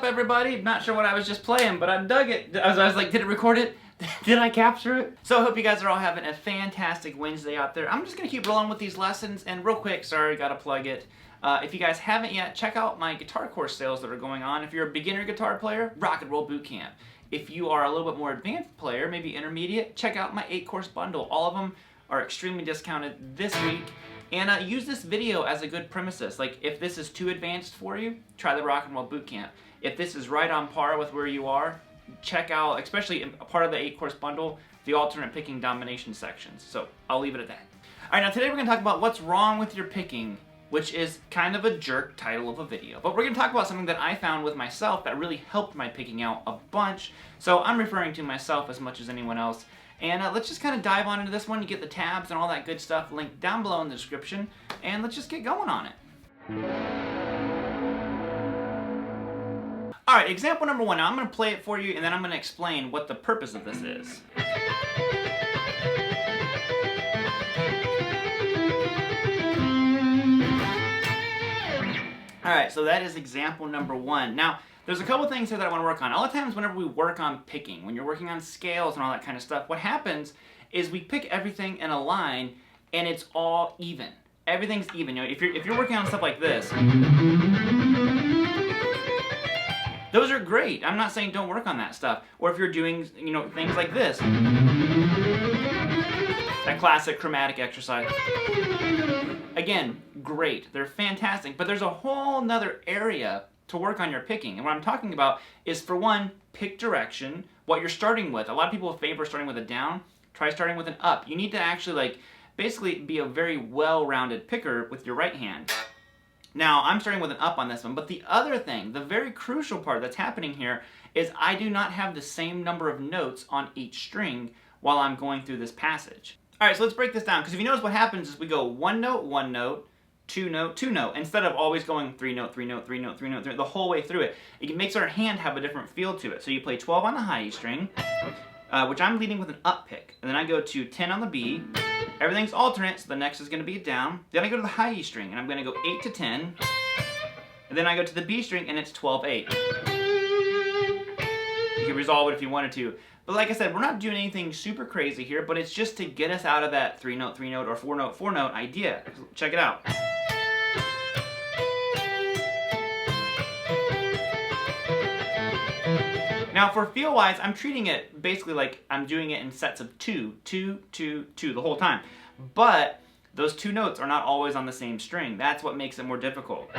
everybody? Not sure what I was just playing, but I dug it. I was like, did it record it? Did I capture it? So I hope you guys are all having a fantastic Wednesday out there. I'm just gonna keep rolling with these lessons, and real quick, sorry, gotta plug it. If you guys haven't yet, check out my guitar course sales that are going on. If you're a beginner guitar player, Rock and Roll Boot Camp. If you are a little bit more advanced player, maybe intermediate, check out my 8-course bundle. All of them are extremely discounted this week. And use this video as a good premises. Like, if this is too advanced for you, try the Rock and Roll Boot Camp. If this is right on par with where you are, check out, especially a part of the 8-course bundle, the alternate picking domination sections. So I'll leave it at that. All right, now today we're going to talk about what's wrong with your picking, which is kind of a jerk title of a video. But we're going to talk about something that I found with myself that really helped my picking out a bunch. So I'm referring to myself as much as anyone else. And let's just kind of dive on into this one. You get the tabs and all that good stuff linked down below in the description. And let's just get going on it. Alright, example number 1. Now I'm going to play it for you and then I'm going to explain what the purpose of this is. Alright, so that is example number 1. Now, there's a couple things here that I want to work on. All the times whenever we work on picking, when you're working on scales and all that kind of stuff, what happens is we pick everything in a line and it's all even. Everything's even. You know, if you're working on stuff like this, those are great. I'm not saying don't work on that stuff. Or if you're doing, you know, things like this. That classic chromatic exercise. Again, great. They're fantastic. But there's a whole nother area to work on your picking. And what I'm talking about is, for one, pick direction, what you're starting with. A lot of people favor starting with a down. Try starting with an up. You need to actually, like, basically be a very well-rounded picker with your right hand. Now, I'm starting with an up on this one, but the other thing, the very crucial part that's happening here, is I do not have the same number of notes on each string while I'm going through this passage. All right, so let's break this down, because if you notice what happens is we go 1 note, 1 note, 2 note, 2 note, instead of always going 3 note, 3 note, 3 note, 3 note, 3 note, the whole way through it. It makes our hand have a different feel to it. So you play 12 on the high E string, which I'm leading with an up pick, and then I go to 10 on the B. Everything's alternate, so the next is going to be a down. Then I go to the high E string, and I'm going to go 8 to 10. And then I go to the B string, and it's 12-8. You can resolve it if you wanted to. But like I said, we're not doing anything super crazy here, but it's just to get us out of that 3 note, 3 note, or 4 note, 4 note idea. Check it out. Now for feel-wise, I'm treating it basically like I'm doing it in sets of 2, 2, 2, 2 the whole time. But those 2 notes are not always on the same string. That's what makes it more difficult.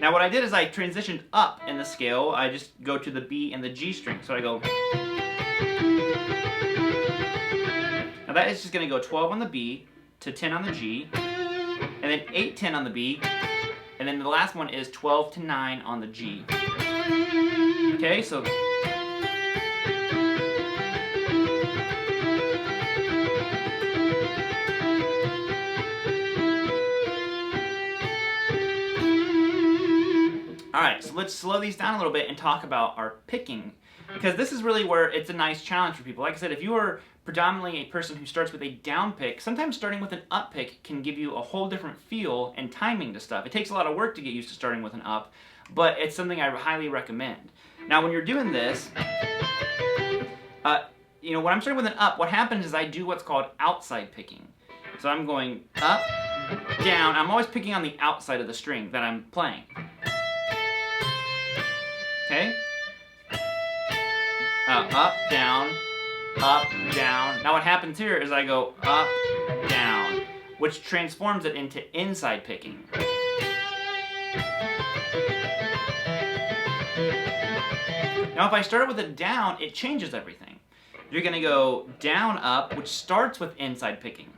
Now what I did is I transitioned up in the scale. I just go to the B and the G string. So I go... Now that is just going to go 12 on the B to 10 on the G, and then 8, 10 on the B, and then the last one is 12 to 9 on the G. Okay, so... Alright, so let's slow these down a little bit and talk about our picking, because this is really where it's a nice challenge for people. Like I said, if you are predominantly a person who starts with a down pick, sometimes starting with an up pick can give you a whole different feel and timing to stuff. It takes a lot of work to get used to starting with an up, but it's something I highly recommend. Now when you're doing this, you know, when I'm starting with an up, what happens is I do what's called outside picking. So I'm going up, down. I'm always picking on the outside of the string that I'm playing. Okay? Up, down, up, down. Now what happens here is I go up, down, which transforms it into inside picking. Now if I start with a down, it changes everything. You're going to go down, up, which starts with inside picking.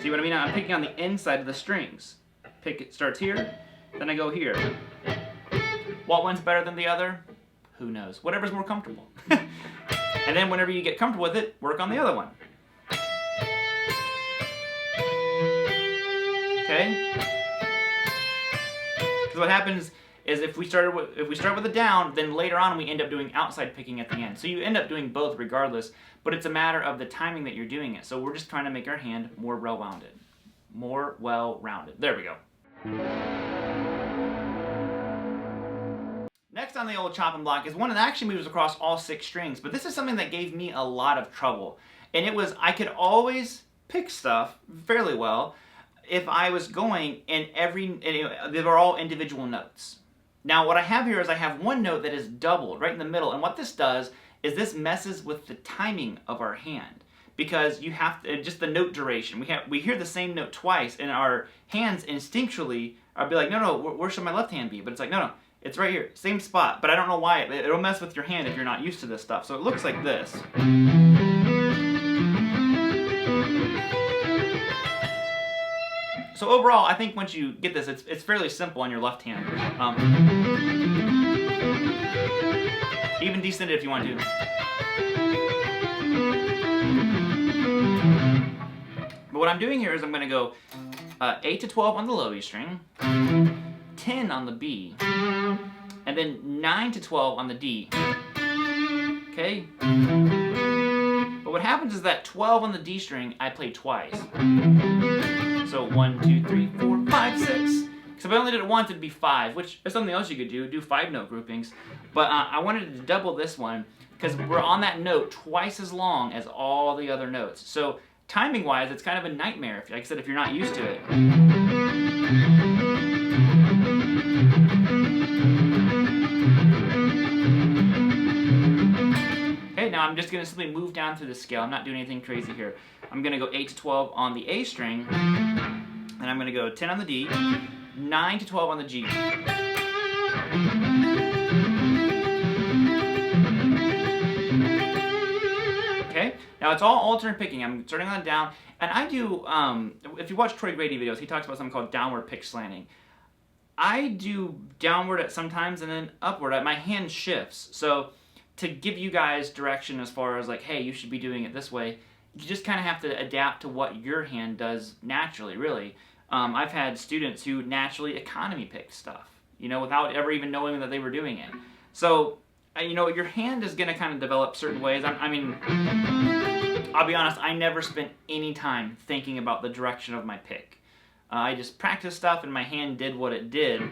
See what I mean? I'm picking on the inside of the strings. It starts here, then I go here. What one's better than the other? Who knows? Whatever's more comfortable. And then whenever you get comfortable with it, work on the other one. Okay? Because what happens is if we start with a down, then later on we end up doing outside picking at the end. So you end up doing both regardless, but it's a matter of the timing that you're doing it. So we're just trying to make our hand more well-rounded. More well-rounded. There we go. Next on the old chopping block is one that actually moves across all 6 strings, but this is something that gave me a lot of trouble. And it was, I could always pick stuff fairly well if I was going and they were all individual notes. Now what I have here is I have one note that is doubled right in the middle, and what this does is this messes with the timing of our hand. Because you have to, just the note duration. We hear the same note twice, and our hands instinctually are be like, no, where should my left hand be? But it's like, no, it's right here, same spot. But I don't know why. It'll mess with your hand if you're not used to this stuff. So it looks like this. So overall, I think once you get this, it's fairly simple on your left hand. Even descend it if you want to. But what I'm doing here is I'm going to go 8 to 12 on the low E string, 10 on the B, and then 9 to 12 on the D. Okay? But what happens is that 12 on the D string, I play twice. So 1, 2, 3, 4, 5, 6. Because if I only did it once, it'd be 5, which is something else you could do 5-note groupings. But I wanted to double this one because we're on that note twice as long as all the other notes. So timing-wise, it's kind of a nightmare, like I said, if you're not used to it. Okay, now I'm just going to simply move down through the scale. I'm not doing anything crazy here. I'm going to go 8 to 12 on the A string, and I'm going to go 10 on the D, 9 to 12 on the G. Okay, now it's all alternate picking. I'm starting on down, and I do, if you watch Troy Grady videos, he talks about something called downward pickslanting. I do downward at sometimes and then upward. My hand shifts. So to give you guys direction as far as like, hey, you should be doing it this way, you just kind of have to adapt to what your hand does naturally, really. I've had students who naturally economy pick stuff, you know, without ever even knowing that they were doing it. So, you know, your hand is going to kind of develop certain ways. I mean, I'll be honest, I never spent any time thinking about the direction of my pick. I just practiced stuff and my hand did what it did.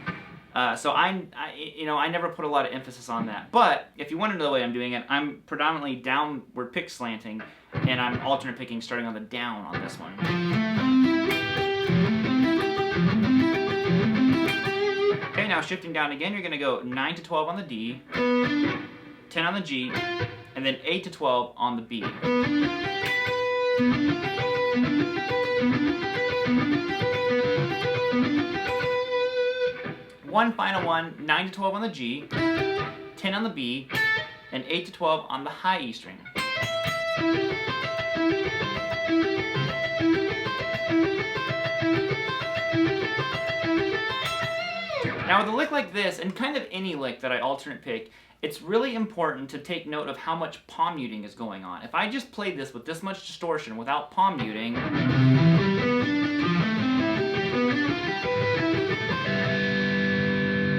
So I never put a lot of emphasis on that. But if you want to know the way I'm doing it, I'm predominantly downward pick slanting, and I'm alternate picking starting on the down on this one. Okay, now shifting down again, you're going to go 9 to 12 on the D, 10 on the G, and then 8 to 12 on the B. One final one, 9 to 12 on the G, 10 on the B, and 8 to 12 on the high E string. Now with a lick like this, and kind of any lick that I alternate pick, it's really important to take note of how much palm muting is going on. If I just played this with this much distortion without palm muting,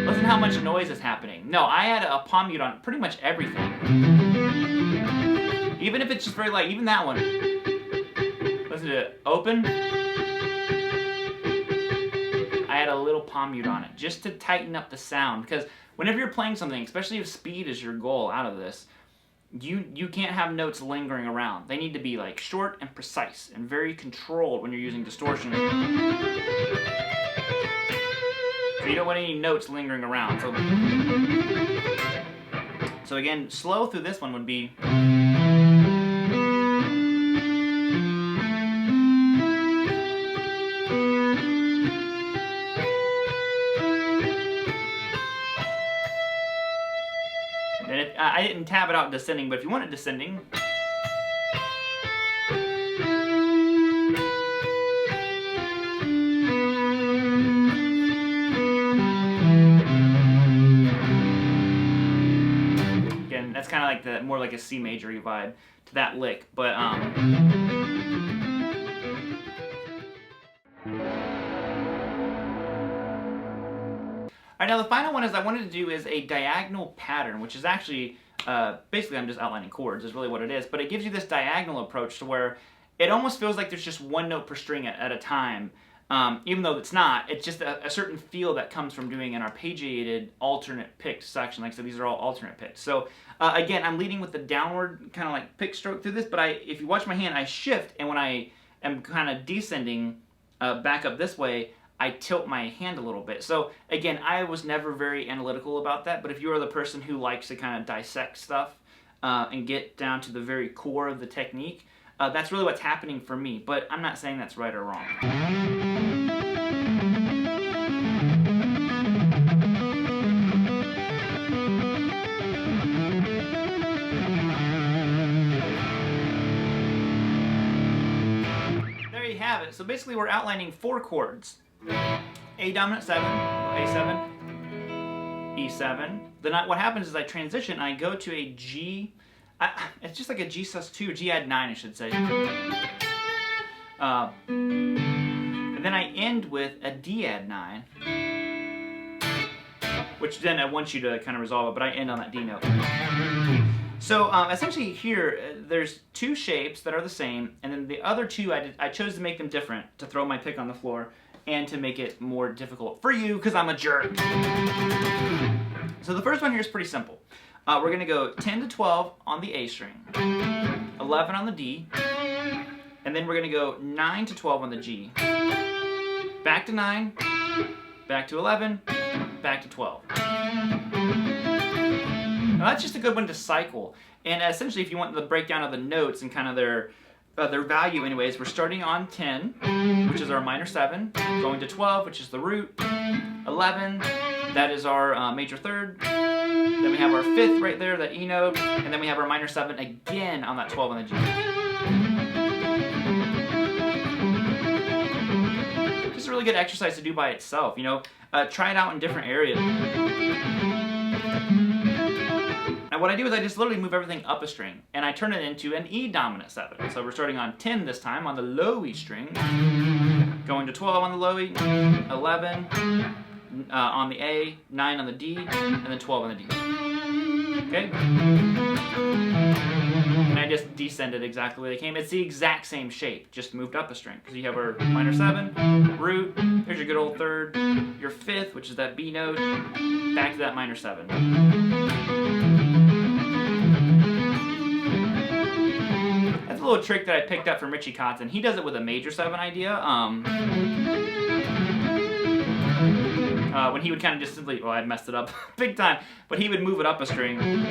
listen how much noise is happening. No, I had a palm mute on pretty much everything. Even if it's just very light, even that one. Listen to it. Open. I had a little palm mute on it just to tighten up the sound, because whenever you're playing something, especially if speed is your goal out of this, you can't have notes lingering around. They need to be like short and precise and very controlled when you're using distortion. So you don't want any notes lingering around. So again, slow through this one would be. And I didn't tab it out descending, but if you want it descending. That's kind of like more like a C major vibe to that lick, but All right, now the final one is I wanted to do is a diagonal pattern, which is actually basically I'm just outlining chords is really what it is, but it gives you this diagonal approach to where it almost feels like there's just one note per string at a time. Even though it's not, it's just a certain feel that comes from doing an arpeggiated alternate picked section. Like I said, these are all alternate picked. So again, I'm leading with the downward kind of like pick stroke through this, but if you watch my hand, I shift, and when I am kind of descending back up this way, I tilt my hand a little bit. So again, I was never very analytical about that, but if you are the person who likes to kind of dissect stuff and get down to the very core of the technique, that's really what's happening for me, but I'm not saying that's right or wrong. There you have it. So basically we're outlining 4 chords. A dominant 7, A7, E7. Then what happens is I transition, I go to a G. It's just like a G sus2, or G add 9, I should say. And then I end with a D add 9, which then I want you to kind of resolve it, but I end on that D note. So essentially here, there's 2 shapes that are the same, and then the other 2, I chose to make them different, to throw my pick on the floor, and to make it more difficult for you, because I'm a jerk. So the first one here is pretty simple. We're going to go 10 to 12 on the A string, 11 on the D, and then we're going to go 9 to 12 on the G. Back to 9, back to 11, back to 12. Now that's just a good one to cycle. And essentially, if you want the breakdown of the notes and kind of their value anyways, we're starting on 10, which is our minor 7, going to 12, which is the root, 11, that is our major 3rd, then we have our 5th right there, that E note, and then we have our minor 7 again on that 12 on the G. Just a really good exercise to do by itself, you know, try it out in different areas. And what I do is I just literally move everything up a string, and I turn it into an E dominant 7. So we're starting on 10 this time on the low E string, going to 12 on the low E, 11 on the A, 9 on the D, and then 12 on the D. Okay? And I just descended exactly where they came. It's the exact same shape, just moved up a string. Because you have our minor 7, root, here's your good old 3rd, your 5th, which is that B note, back to that minor 7. That's a little trick that I picked up from Richie Kotzen. He does it with a major 7 idea. When he would kind of just simply, well, I messed it up big time, but he would move it up a string. And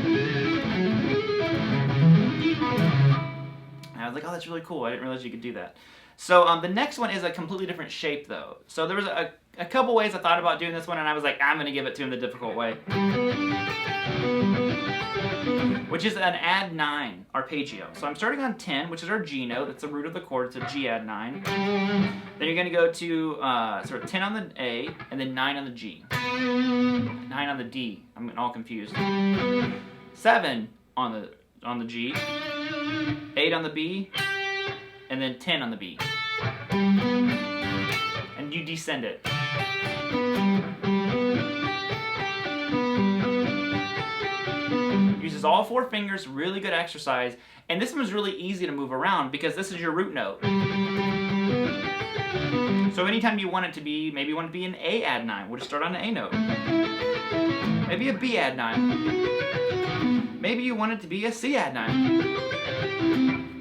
I was like, oh, that's really cool. I didn't realize you could do that. So the next one is a completely different shape, though. So there was a couple ways I thought about doing this one, and I was like, I'm going to give it to him the difficult way. Which is an add 9 arpeggio. So I'm starting on 10, which is our G note. That's the root of the chord. It's a G add 9. Then you're going to go to sort of 10 on the A, and then 9 on the G. 9 on the D. I'm all confused. 7 on the G. 8 on the B, and then 10 on the B. And you descend it. Uses all 4 fingers, really good exercise. And this one's really easy to move around because this is your root note. So anytime you want it to be, maybe you want it to be an A add 9, we'll just start on an A note. Maybe a B add 9. Maybe you want it to be a C add 9.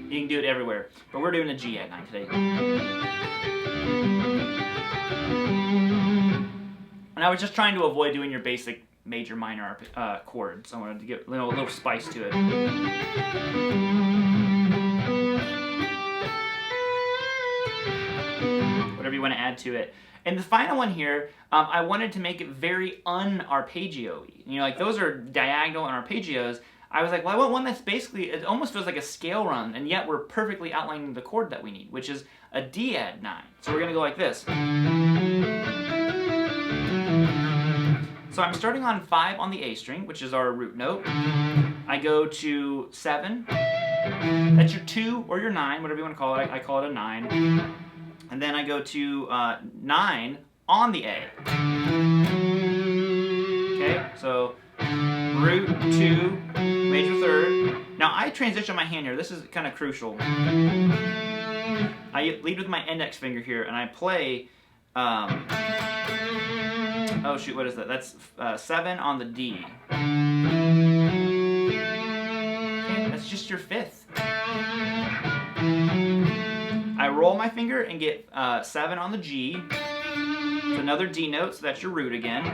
You can do it everywhere, but we're doing a G add 9 today. And I was just trying to avoid doing your basic major minor chords. I wanted to get a little spice to it. Whatever you want to add to it. And the final one here, I wanted to make it very un-arpeggio-y. You know, like those are diagonal and arpeggios. I was like, well, I want one that's basically, it almost feels like a scale run, and yet we're perfectly outlining the chord that we need, which is a D add 9. So we're going to go like this. So I'm starting on 5 on the A string, which is our root note. I go to 7. That's your 2 or your 9, whatever you want to call it. I call it a 9. And then I go to 9 on the A. Okay, so root, 2, major 3rd. Now I transition my hand here. This is kind of crucial. I lead with my index finger here, and I play Oh shoot, what is that? That's 7 on the D. Okay, that's just your 5th. I roll my finger and get 7 on the G. It's another D note, so that's your root again.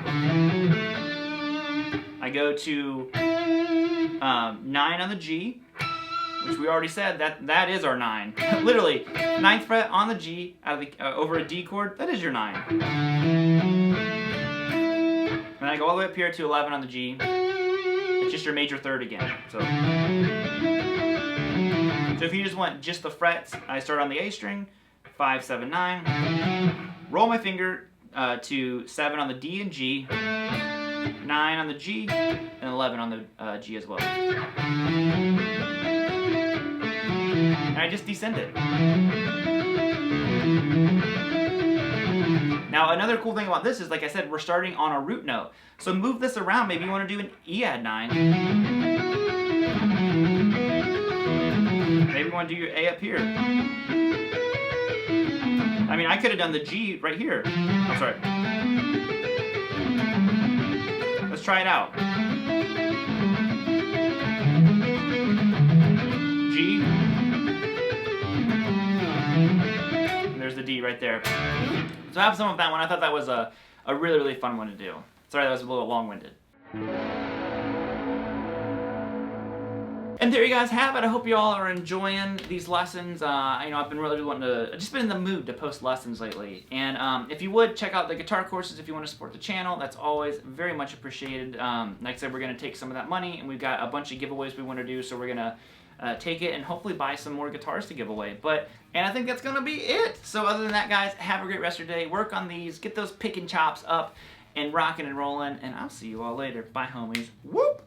I go to 9 on the G, which we already said that is our 9. Literally, 9th fret on the G out of the over a D chord. That is your 9. And I go all the way up here to 11 on the G. It's just your major 3rd again. So if you just want just the frets, I start on the A string, 5, 7, 9. Roll my finger to 7 on the D and G, 9 on the G, and 11 on the G as well. And I just descend it. Now another cool thing about this is, like I said, we're starting on a root note. So move this around. Maybe you want to do an E add 9. Maybe you want to do your A up here. I mean, I could have done the G right here. I'm sorry. Let's try it out. G. And there's the D right there. So have some of that one. I thought that was a really, really fun one to do. Sorry, that was a little long-winded. And there you guys have it. I hope you all are enjoying these lessons. I've been really wanting to, just been in the mood to post lessons lately. And if you would, check out the guitar courses if you want to support the channel. That's always very much appreciated. Like I said, we're going to take some of that money, and we've got a bunch of giveaways we want to do, so we're going to take it and hopefully buy some more guitars to give away. And I think that's going to be it. So other than that, guys, have a great rest of your day. Work on these. Get those pick and chops up and rocking and rolling. And I'll see you all later. Bye, homies. Whoop!